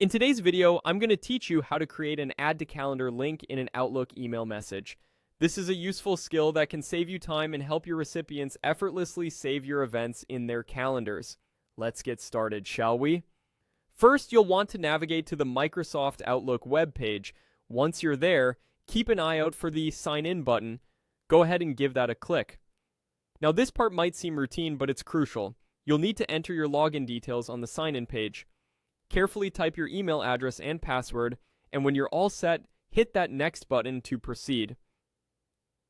In today's video, I'm going to teach you how to create an Add to Calendar link in an Outlook email message. This is a useful skill that can save you time and help your recipients effortlessly save your events in their calendars. Let's get started, shall we? First, you'll want to navigate to the Microsoft Outlook web page. Once you're there, keep an eye out for the Sign In button. Go ahead and give that a click. Now, this part might seem routine, but it's crucial. You'll need to enter your login details on the Sign In page. Carefully type your email address and password, and when you're all set, hit that Next button to proceed.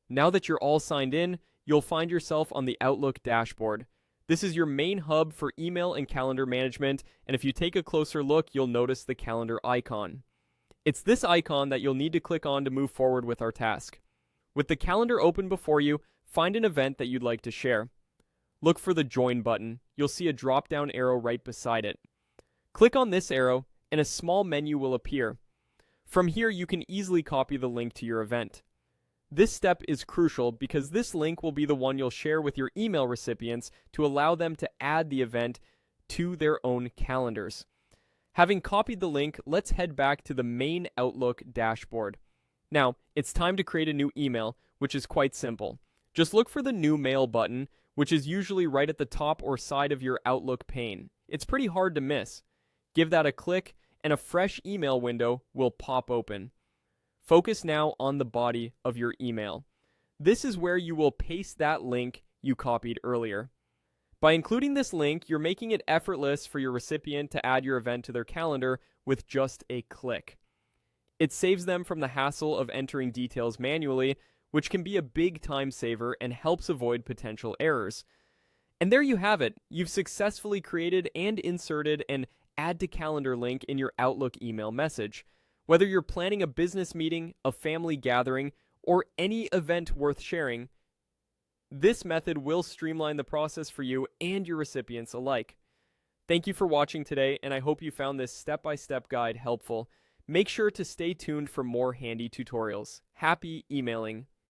Now that you're all signed in, you'll find yourself on the Outlook dashboard. This is your main hub for email and calendar management, and if you take a closer look, you'll notice the calendar icon. It's this icon that you'll need to click on to move forward with our task. With the calendar open before you, find an event that you'd like to share. Look for the Join button. You'll see a drop-down arrow right beside it. Click on this arrow, and a small menu will appear. From here, you can easily copy the link to your event. This step is crucial because this link will be the one you'll share with your email recipients to allow them to add the event to their own calendars. Having copied the link, let's head back to the main Outlook dashboard. Now, it's time to create a new email, which is quite simple. Just look for the New Mail button, which is usually right at the top or side of your Outlook pane. It's pretty hard to miss. Give that a click, and a fresh email window will pop open. Focus now on the body of your email. This is where you will paste that link you copied earlier. By including this link, you're making it effortless for your recipient to add your event to their calendar with just a click. It saves them from the hassle of entering details manually, which can be a big time saver and helps avoid potential errors. And there you have it. You've successfully created and inserted an Add to Calendar link in your Outlook email message. Whether you're planning a business meeting, a family gathering, or any event worth sharing, this method will streamline the process for you and your recipients alike. Thank you for watching today, and I hope you found this step-by-step guide helpful. Make sure to stay tuned for more handy tutorials. Happy emailing!